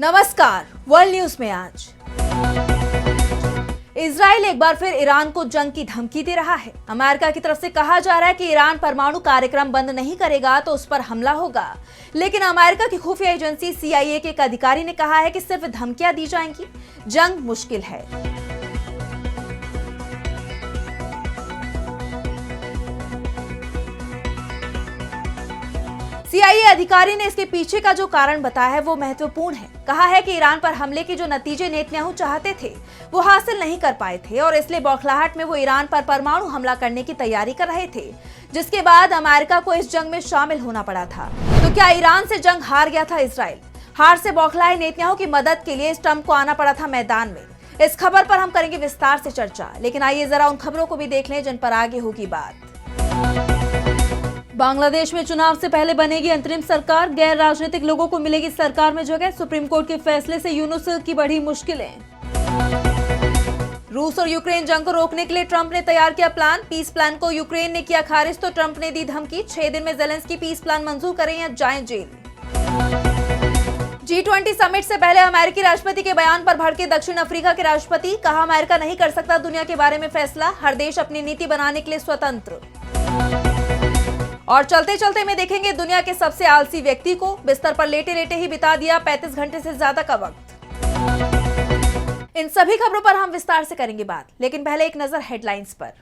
नमस्कार, world news में आज इजराइल एक बार फिर ईरान को जंग की धमकी दे रहा है। अमेरिका की तरफ से कहा जा रहा है कि ईरान परमाणु कार्यक्रम बंद नहीं करेगा तो उस पर हमला होगा, लेकिन अमेरिका की खुफिया एजेंसी CIA के एक अधिकारी ने कहा है कि सिर्फ धमकियां दी जाएंगी, जंग मुश्किल है। CIA अधिकारी ने इसके पीछे का जो कारण बताया है वो महत्वपूर्ण है। कहा है कि ईरान पर हमले के जो नतीजे नेतन्याहू चाहते थे वो हासिल नहीं कर पाए थे और इसलिए बौखलाहट में वो ईरान पर परमाणु हमला करने की तैयारी कर रहे थे, जिसके बाद अमेरिका को इस जंग में शामिल होना पड़ा था। तो क्या ईरान से जंग हार गया था इजराइल? हार से बौखलाए नेतन्याहू की मदद के लिए ट्रंप को आना पड़ा था मैदान में। इस खबर पर हम करेंगे विस्तार से चर्चा, लेकिन आइए जरा उन खबरों को भी देख लें जिन पर आगे होगी बात। बांग्लादेश में चुनाव से पहले बनेगी अंतरिम सरकार, गैर राजनीतिक लोगों को मिलेगी सरकार में जगह। सुप्रीम कोर्ट के फैसले से यूनुस की बढ़ी मुश्किलें। रूस और यूक्रेन जंग को रोकने के लिए ट्रंप ने तैयार किया प्लान। पीस प्लान को यूक्रेन ने किया खारिज तो ट्रंप ने दी धमकी, 6 दिन में ज़ेलेंस्की पीस प्लान मंजूर करें या जाएं जेल। G20 समिट से पहले अमेरिकी राष्ट्रपति के बयान पर भड़के दक्षिण अफ्रीका के राष्ट्रपति। कहा अमेरिका नहीं कर सकता दुनिया के बारे में फैसला, हर देश अपनी नीति बनाने के लिए स्वतंत्र। और चलते चलते में देखेंगे दुनिया के सबसे आलसी व्यक्ति को, बिस्तर पर लेटे लेटे ही बिता दिया 35 घंटे से ज्यादा का वक्त। इन सभी खबरों पर हम विस्तार से करेंगे बात, लेकिन पहले एक नजर हेडलाइंस पर।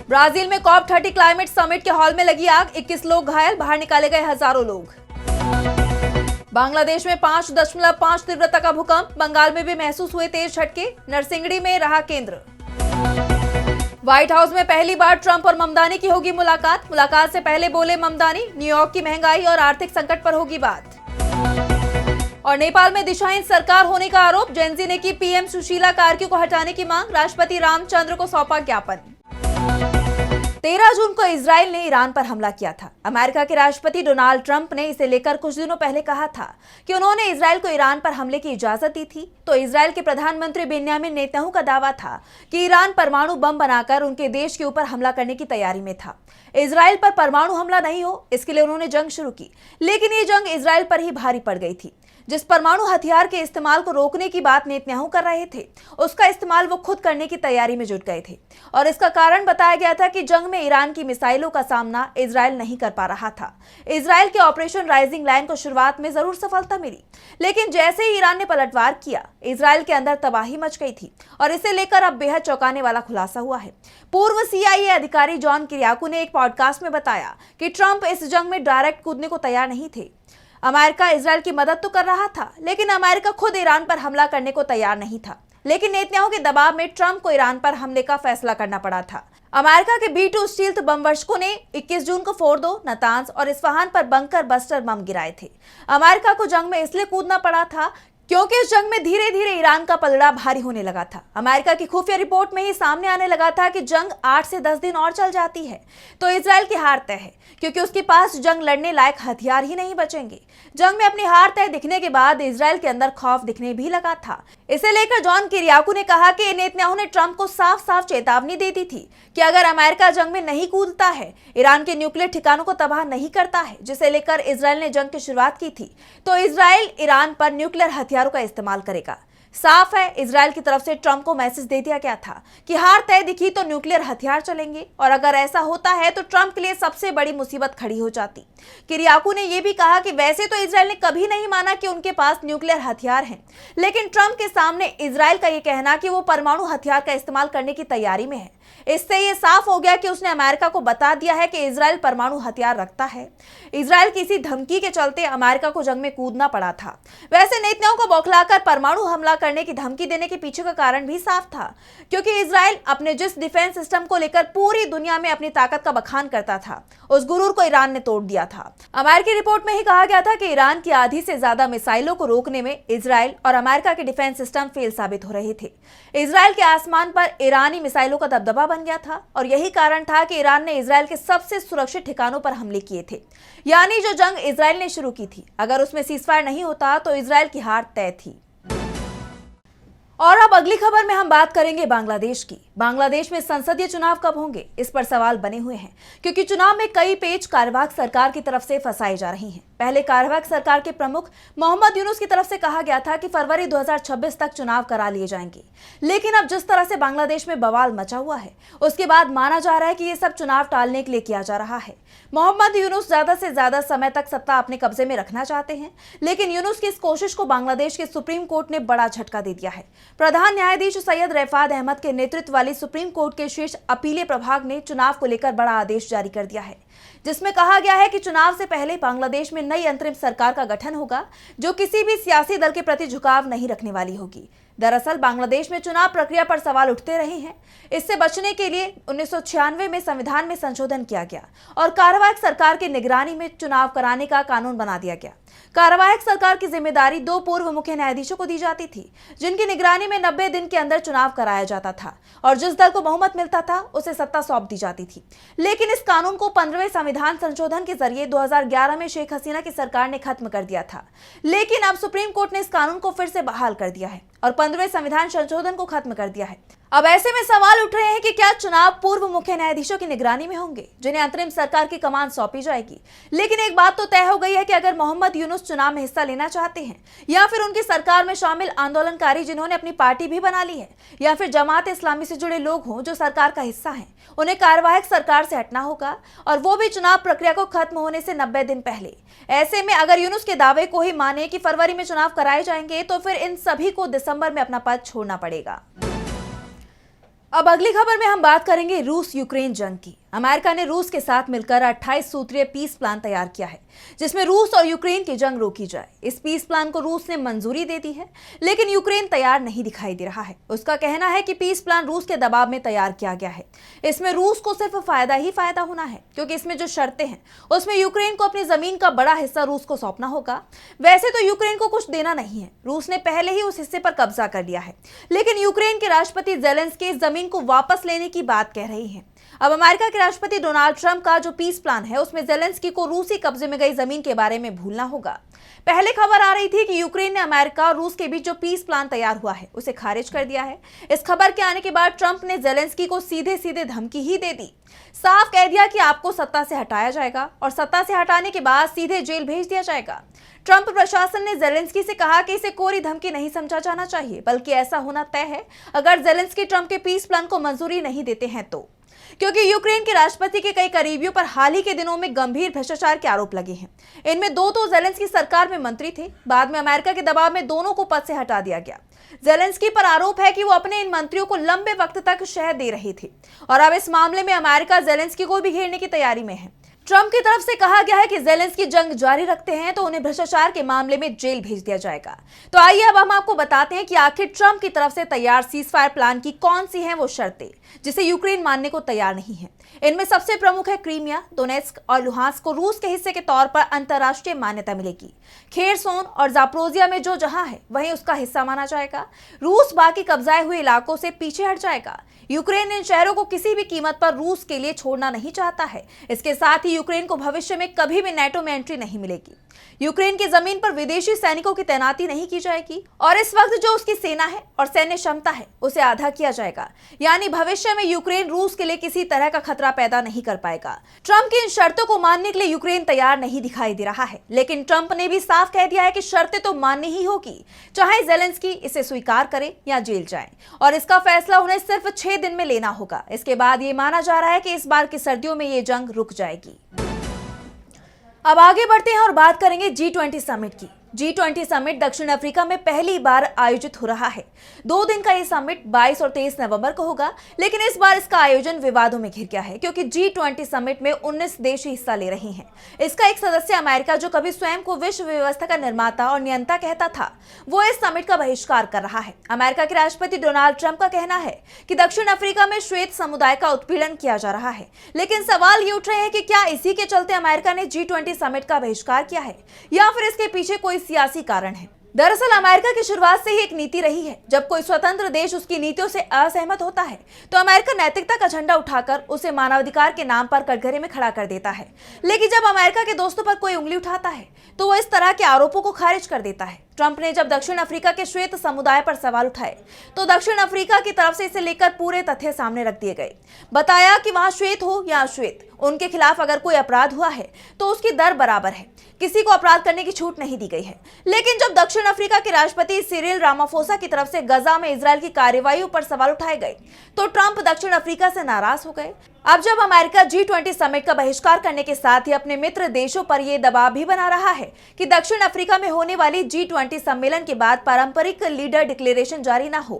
ब्राजील में COP30 क्लाइमेट समिट के हॉल में लगी आग, 21 लोग घायल, बाहर निकाले गए हजारों लोग। बांग्लादेश में 5.5 तीव्रता का भूकंप, बंगाल में भी महसूस हुए तेज झटके, नरसिंगड़ी में रहा केंद्र। व्हाइट हाउस में पहली बार ट्रंप और ममदानी की होगी मुलाकात। मुलाकात से पहले बोले ममदानी, न्यूयॉर्क की महंगाई और आर्थिक संकट पर होगी बात। और नेपाल में दिशाहीन सरकार होने का आरोप, जेएनजी ने की PM सुशीला कार्की को हटाने की मांग, राष्ट्रपति रामचंद्र को सौंपा ज्ञापन। 13 जून को इजराइल ने ईरान पर हमला किया था। अमेरिका के राष्ट्रपति डोनाल्ड ट्रंप ने इसे लेकर कुछ दिनों पहले कहा था कि उन्होंने इजराइल को ईरान पर हमले की इजाजत दी थी। तो इजराइल के प्रधानमंत्री बेन्यामिन नेतन्याहू का दावा था कि ईरान परमाणु बम बनाकर उनके देश के ऊपर हमला करने की तैयारी में था। इजराइल पर परमाणु हमला नहीं हो, इसके लिए उन्होंने जंग शुरू की, लेकिन ये जंग इजराइल पर ही भारी पड़ गई थी। जिस परमाणु हथियार के इस्तेमाल को रोकने की बात नेतन्याहू कर रहे थे, उसका इस्तेमाल वो खुद करने की तैयारी में जुट गए थे और इसका कारण बताया गया था कि जंग में ईरान की मिसाइलों का सामना इजराइल नहीं कर पा रहा था। इजराइल के ऑपरेशन राइजिंग लायन को शुरुआत में जरूर सफलता मिली, लेकिन जैसे ही ईरान ने पलटवार किया, इजराइल के अंदर तबाही मच गई थी और इसे लेकर अब बेहद चौंकाने वाला खुलासा हुआ है। पूर्व CIA अधिकारी जॉन किरियाकू ने एक पॉडकास्ट में बताया कि ट्रंप इस जंग में डायरेक्ट कूदने को तैयार नहीं थे। अमेरिका इजराइल की मदद तो कर रहा था, लेकिन अमेरिका खुद ईरान पर हमला करने को तैयार नहीं था। लेकिन नेतन्याहू के दबाव में ट्रंप को ईरान पर हमले का फैसला करना पड़ा था। अमेरिका के B-2 स्टील्थ बमवर्षकों ने 21 जून को फोर्दो, नतांज और इस्फहान पर बंकर बस्टर बम गिराए थे। अमेरिका को जंग में इसलिए कूदना पड़ा था क्योंकि इस जंग में धीरे धीरे ईरान का पलड़ा भारी होने लगा था। अमेरिका की खुफिया रिपोर्ट में ही सामने आने लगा था कि जंग 8 से 10 दिन और चल जाती है तो इजराइल की हार तय है, क्योंकि उसके पास जंग लड़ने लायक हथियार ही नहीं बचेंगे। जंग में अपनी हार तय दिखने के बाद इजराइल के अंदर खौफ दिखने भी लगा था। इसे लेकर जॉन किरियाकू ने कहा कि नेतन्याहू ने ट्रंप को साफ साफ चेतावनी दे दी थी कि अगर अमेरिका जंग में नहीं कूदता है, ईरान के न्यूक्लियर ठिकानों को तबाह नहीं करता है, जिसे लेकर इजराइल ने जंग की शुरुआत की थी, तो इजराइल ईरान पर न्यूक्लियर हथियारों का इस्तेमाल करेगा। साफ है, इजराइल की तरफ से ट्रंप को मैसेज दे दिया गया था कि हार तय दिखी तो न्यूक्लियर हथियार चलेंगे, और अगर ऐसा होता है तो ट्रंप के लिए सबसे बड़ी मुसीबत खड़ी हो जाती। किरियाकू ने यह भी कहा कि वैसे तो इजराइल ने कभी नहीं माना कि उनके पास न्यूक्लियर हथियार हैं, लेकिन ट्रंप के सामने इजराइल का यह कहना कि वो परमाणु हथियार का इस्तेमाल करने की तैयारी में है, इससे ये साफ हो गया कि उसने अमेरिका को बता दिया है कि इजराइल परमाणु हथियार रखता है। इजराइल की इसी धमकी के चलते अमेरिका को जंग में कूदना पड़ा था। वैसे नेतन्याहू को बौखलाकर परमाणु हमला करने की धमकी देने के पीछे का कारण भी साफ था, क्योंकि इजराइल अपने जिस डिफेंस सिस्टम को लेकर पूरी दुनिया में अपनी ताकत का बखान करता था, उस गुरूर को ईरान ने तोड़ दिया था। अमेरिकी रिपोर्ट में ही कहा गया था कि ईरान की आधी से ज्यादा मिसाइलों को रोकने में इजराइल और अमेरिका के डिफेंस सिस्टम फेल साबित हो रहे थे। इजराइल के आसमान पर ईरानी मिसाइलों का दबदबा बन गया था और यही कारण था कि ईरान ने इजराइल के सबसे सुरक्षित ठिकानों पर हमले किए थे। यानी जो जंग इजराइल ने शुरू की थी, अगर उसमें सीजफायर नहीं होता तो इजराइल की हार तय थी। और अब अगली खबर में हम बात करेंगे बांग्लादेश की। बांग्लादेश में संसदीय चुनाव कब होंगे, इस पर सवाल बने हुए हैं, क्योंकि चुनाव में कई पेच कार्यवाहक सरकार की तरफ से फंसाए जा रहे हैं। पहले कार्यवाहक सरकार के प्रमुख मोहम्मद यूनुस की तरफ से कहा गया था कि फरवरी 2026 तक चुनाव करा लिए जाएंगे, लेकिन अब जिस तरह से बांग्लादेश में बवाल मचा हुआ है, उसके बाद माना जा रहा है कि ये सब चुनाव टालने के लिए किया जा रहा है। मोहम्मद यूनुस ज्यादा से ज्यादा समय तक सत्ता अपने कब्जे में रखना चाहते हैं, लेकिन यूनुस की इस कोशिश को बांग्लादेश के सुप्रीम कोर्ट ने बड़ा झटका दे दिया है। प्रधान न्यायाधीश सैयद रफात अहमद के नेतृत्व वाली सुप्रीम कोर्ट के शीर्ष अपीलीय प्रभाग ने चुनाव को लेकर बड़ा आदेश जारी कर दिया है, जिसमें कहा गया है कि चुनाव से पहले बांग्लादेश में नई अंतरिम सरकार का गठन होगा, जो किसी भी सियासी दल के प्रति झुकाव नहीं रखने वाली होगी। दरअसल बांग्लादेश में चुनाव प्रक्रिया पर सवाल उठते रहे हैं। इससे बचने के लिए 1996 में संविधान में संशोधन किया गया और कार्यवाहक सरकार की निगरानी में चुनाव कराने का कानून बना दिया गया। कार्यवाहक सरकार की जिम्मेदारी 2 पूर्व मुख्य न्यायाधीशों को दी जाती थी, जिनकी निगरानी में 90 दिन के अंदर चुनाव कराया जाता था और जिस दल को बहुमत मिलता था उसे सत्ता सौंप दी जाती थी। लेकिन इस कानून को 15वें संविधान संशोधन के जरिए 2011 में शेख हसीना की सरकार ने खत्म कर दिया था, लेकिन अब सुप्रीम कोर्ट ने इस कानून को फिर से बहाल कर दिया है और 15वें संविधान संशोधन को खत्म कर दिया है। अब ऐसे में सवाल उठ रहे हैं कि क्या चुनाव पूर्व मुख्य न्यायाधीशों की निगरानी में होंगे, जिन्हें अंतरिम सरकार की कमान सौंपी जाएगी। लेकिन एक बात तो तय हो गई है कि अगर मोहम्मद यूनुस चुनाव में हिस्सा लेना चाहते हैं, या फिर उनकी सरकार में शामिल आंदोलनकारी जिन्होंने अपनी पार्टी भी बना ली है, या फिर जमात इस्लामी से जुड़े लोग हों जो सरकार का हिस्सा हैं, उन्हें कार्यवाहक सरकार से हटना होगा, और वो भी चुनाव प्रक्रिया को खत्म होने से 90 दिन पहले। ऐसे में अगर यूनुस के दावे को ही माने कि फरवरी में चुनाव कराए जाएंगे, तो फिर इन सभी को दिसंबर में अपना पद छोड़ना पड़ेगा। अब अगली खबर में हम बात करेंगे रूस यूक्रेन जंग की। अमेरिका ने रूस के साथ मिलकर 28 सूत्रीय पीस प्लान तैयार किया है, जिसमें रूस और यूक्रेन की जंग रोकी जाए। इस पीस प्लान को रूस ने मंजूरी दे दी है, लेकिन यूक्रेन तैयार नहीं दिखाई दे रहा है। उसका कहना है कि पीस प्लान रूस के दबाव में तैयार किया गया है। इसमें रूस को सिर्फ फायदा ही फायदा होना है, क्योंकि इसमें जो शर्तें हैं उसमें यूक्रेन को अपनी जमीन का बड़ा हिस्सा रूस को सौंपना होगा। वैसे तो यूक्रेन को कुछ देना नहीं है, रूस ने पहले ही उस हिस्से पर कब्जा कर लिया है, लेकिन यूक्रेन के राष्ट्रपति ज़ेलेंस्की इस जमीन को वापस लेने की बात कह रही हैं। अब अमेरिका के राष्ट्रपति डोनाल्ड ट्रंप का जो पीस प्लान है, उसमें ज़ेलेंस्की को रूसी कब्जे में गई जमीन के बारे में भूलना होगा। पहले खबर आ रही थी कि यूक्रेन ने अमेरिका और रूस के बीच जो पीस प्लान तैयार हुआ है उसे खारिज कर दिया है। इस खबर के आने के बाद ट्रंप ने ज़ेलेंस्की को सीधे सीधे धमकी ही दे दी, साफ कह दिया कि आपको सत्ता से हटाया जाएगा और सत्ता से हटाने के बाद सीधे जेल भेज दिया जाएगा। ट्रंप प्रशासन ने ज़ेलेंस्की से कहा कि इसे कोरी धमकी नहीं समझा जाना चाहिए, बल्कि ऐसा होना तय है अगर ज़ेलेंस्की ट्रंप के पीस प्लान को मंजूरी नहीं देते हैं तो, क्योंकि यूक्रेन के राष्ट्रपति के कई करीबियों पर हाल ही के दिनों में गंभीर भ्रष्टाचार के आरोप लगे हैं। इनमें 2 तो ज़ेलेंस्की सरकार में मंत्री थे, बाद में अमेरिका के दबाव में दोनों को पद से हटा दिया गया। ज़ेलेंस्की पर आरोप है कि वो अपने इन मंत्रियों को लंबे वक्त तक शह दे रहे थे और अब इस मामले में अमेरिका ज़ेलेंस्की को भी घेरने की तैयारी में है। ट्रंप की तरफ से कहा गया है कि ज़ेलेंस्की जंग जारी रखते हैं तो उन्हें भ्रष्टाचार के मामले में जेल भेज दिया जाएगा। तो आइए अब हम आपको बताते हैं कि आखिर ट्रंप की तरफ से तैयार सीजफायर प्लान की कौन सी हैं वो शर्तें, जिसे यूक्रेन मानने को तैयार नहीं है। इनमें सबसे प्रमुख है क्रीमिया, दोनेत्स्क और लुहांस्क को रूस के हिस्से के तौर पर अंतर्राष्ट्रीय मान्यता मिलेगी। खेरसोन और जापोरोजिया में जो जहां है वहीं उसका हिस्सा माना जाएगा। रूस बाकी कब्जाए हुए इलाकों से पीछे हट जाएगा। यूक्रेन इन शहरों को किसी भी कीमत पर रूस के लिए छोड़ना नहीं चाहता है। इसके साथ ही यूक्रेन को भविष्य में कभी भी नेटो में एंट्री नहीं मिलेगी। यूक्रेन की जमीन पर विदेशी सैनिकों की तैनाती नहीं की जाएगी और इस वक्त जो उसकी सेना है और सैन्य क्षमता है उसे आधा किया जाएगा, यानी भविष्य में यूक्रेन रूस के लिए किसी तरह का खतरा पैदा नहीं कर पाएगा। ट्रंप की इन शर्तों को मानने के लिए यूक्रेन तैयार नहीं दिखाई दे रहा है, लेकिन ट्रंप ने भी साफ कह दिया है कि शर्तें तो माननी ही होगी, चाहे ज़ेलेंस्की इसे स्वीकार करे या जेल जाए, और इसका फैसला उन्हें सिर्फ 6 दिन में लेना होगा। इसके बाद ये माना जा रहा है कि इस बार की सर्दियों में ये जंग रुक जाएगी। अब आगे बढ़ते हैं और बात करेंगे G20 समिट की। G20 समिट दक्षिण अफ्रीका में पहली बार आयोजित हो रहा है। 2 दिन का ये समिट 22 और 23 नवंबर को होगा, लेकिन इस बार इसका आयोजन विवादों में घिर गया है, क्योंकि G20 समिट में 19 देश हिस्सा ले रहे हैं। इसका एक सदस्य अमेरिका, जो कभी स्वयं को विश्व व्यवस्था का निर्माता और नियंता कहता था, वो इस समिट का बहिष्कार कर रहा है। अमेरिका के राष्ट्रपति डोनाल्ड ट्रंप का कहना है कि दक्षिण अफ्रीका में श्वेत समुदाय का उत्पीड़न किया जा रहा है, लेकिन सवाल ये उठ रहे हैं कि क्या इसी के चलते अमेरिका ने G20 समिट का बहिष्कार किया है, या फिर इसके पीछे कोई सियासी कारण है। दरअसल अमेरिका की शुरुआत से ही एक नीति रही है, जब कोई स्वतंत्र देश उसकी नीतियों से असहमत होता है तो अमेरिका नैतिकता का झंडा उठाकर उसे मानवाधिकार के नाम पर कटघरे में खड़ा कर देता है। लेकिन जब अमेरिका के दोस्तों पर कोई उंगली उठाता है तो वो इस तरह के आरोपों को खारिज कर देता है। ट्रंप ने जब दक्षिण अफ्रीका के श्वेत समुदाय पर सवाल उठाए तो दक्षिण अफ्रीका की तरफ से इसे लेकर पूरे तथ्य सामने रख दिए गए। बताया कि वहां श्वेत हो या अश्वेत, उनके खिलाफ अगर कोई अपराध हुआ है तो उसकी दर बराबर है, किसी को अपराध करने की छूट नहीं दी गई है। लेकिन जब दक्षिण अफ्रीका के राष्ट्रपति सिरिल रामाफोसा की तरफ से गजा में इजरायल की कार्रवाइयों पर सवाल उठाए गए तो ट्रंप दक्षिण अफ्रीका से नाराज हो गए। अब जब अमेरिका G20 समिट का बहिष्कार करने के साथ ही अपने मित्र देशों पर यह दबाव भी बना रहा है कि दक्षिण अफ्रीका में होने वाली G20 सम्मेलन के बाद पारंपरिक लीडर डिक्लेरेशन जारी ना हो,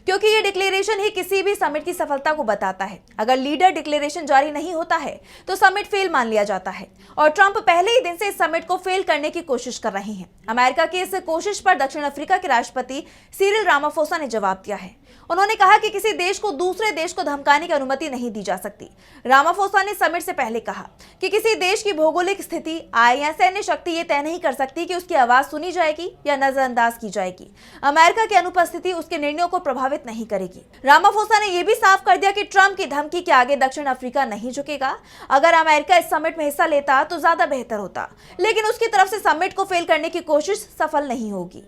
क्योंकि ये डिक्लेरेशन ही किसी भी समिट की सफलता को बताता है। अगर लीडर डिक्लेरेशन जारी नहीं होता है तो समिट फेल मान लिया जाता है और ट्रंप पहले ही दिन से इस समिट को फेल करने की कोशिश कर रहे हैं। अमेरिका की इस कोशिश पर दक्षिण अफ्रीका के राष्ट्रपति सिरिल रामाफोसा ने जवाब दिया है। उन्होंने कहा कि किसी देश को दूसरे देश को धमकाने की अनुमति नहीं दी जा सकती। रामाफोसा ने समिट से पहले कहा कि किसी देश की भौगोलिक स्थिति, आय या सैन्य शक्ति ये तय नहीं कर सकती कि उसकी आवाज सुनी जाएगी या नजरअंदाज की जाएगी। अमेरिका की अनुपस्थिति उसके निर्णयों को प्रभावित नहीं करेगी। रामाफोसा ने यह भी साफ कर दिया कि ट्रंप की धमकी के आगे दक्षिण अफ्रीका नहीं झुकेगा। अगर अमेरिका इस समिट में हिस्सा लेता तो ज्यादा बेहतर होता, लेकिन उसकी तरफ से समिट को फेल करने की कोशिश सफल नहीं होगी।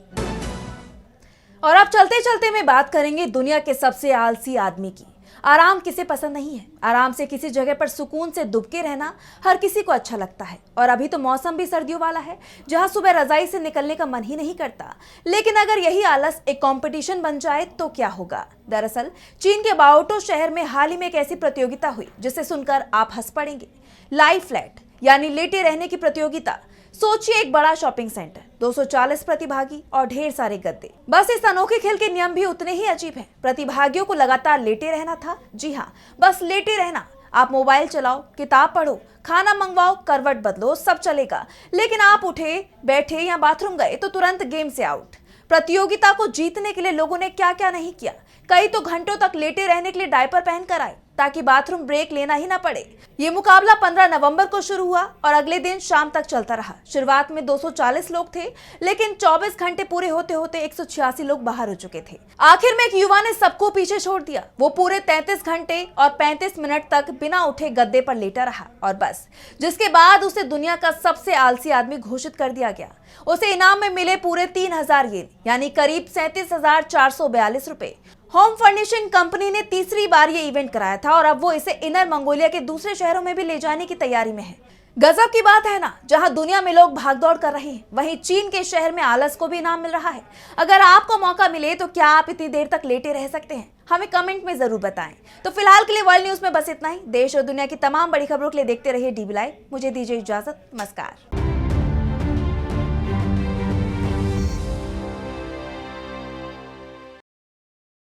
और अब चलते चलते में बात करेंगे दुनिया के सबसे आलसी आदमी की। आराम किसे पसंद नहीं है। आराम से किसी जगह पर सुकून से दुबके रहना हर किसी को अच्छा लगता है। और अभी तो मौसम भी सर्दियों वाला है, जहां सुबह रजाई से निकलने का मन ही नहीं करता। लेकिन अगर यही आलस एक कंपटीशन बन जाए तो क्या होगा। दरअसल चीन के बाओटो शहर में हाल ही में एक ऐसी प्रतियोगिता हुई जिसे सुनकर आप हंस पड़ेंगे। लाई फ्लैट यानी लेटे रहने की प्रतियोगिता। सोचिए, एक बड़ा शॉपिंग सेंटर, 240 प्रतिभागी और ढेर सारे गद्दे। बस इस अनोखे खेल के नियम भी उतने ही अजीब हैं। प्रतिभागियों को लगातार लेटे रहना था। जी हाँ, बस लेटे रहना। आप मोबाइल चलाओ, किताब पढ़ो, खाना मंगवाओ, करवट बदलो, सब चलेगा। लेकिन आप उठे, बैठे या बाथरूम गए तो तुरंत गेम से आउट। प्रतियोगिता को जीतने के लिए लोगों ने क्या क्या नहीं किया। कई तो घंटों तक लेटे रहने के लिए डायपर पहनकर आए ताकि बाथरूम ब्रेक लेना ही ना पड़े। ये मुकाबला 15 नवंबर को शुरू हुआ और अगले दिन शाम तक चलता रहा। शुरुआत में 240 लोग थे, लेकिन 24 घंटे पूरे होते होते 186 लोग बाहर हो चुके थे। आखिर में एक युवा ने सबको पीछे छोड़ दिया। वो पूरे 33 घंटे और 35 मिनट तक बिना उठे गद्दे पर लेटा रहा और बस, जिसके बाद उसे दुनिया का सबसे आलसी आदमी घोषित कर दिया गया। उसे इनाम में मिले पूरे 3000 येन यानी करीब 37,442 रुपए। होम फर्निशिंग कंपनी ने तीसरी बार ये इवेंट कराया था और अब वो इसे इनर मंगोलिया के दूसरे शहरों में भी ले जाने की तैयारी में है। गजब की बात है ना, जहां दुनिया में लोग भागदौड़ कर रहे हैं, वहीं चीन के शहर में आलस को भी इनाम मिल रहा है। अगर आपको मौका मिले तो क्या आप इतनी देर तक लेटे रह सकते हैं? हमें कमेंट में जरूर बताएं। तो फिलहाल के लिए वर्ल्ड न्यूज में बस इतना ही। देश और दुनिया की तमाम बड़ी खबरों के लिए देखते रहिए DB लाइव। मुझे दीजिए इजाजत। नमस्कार।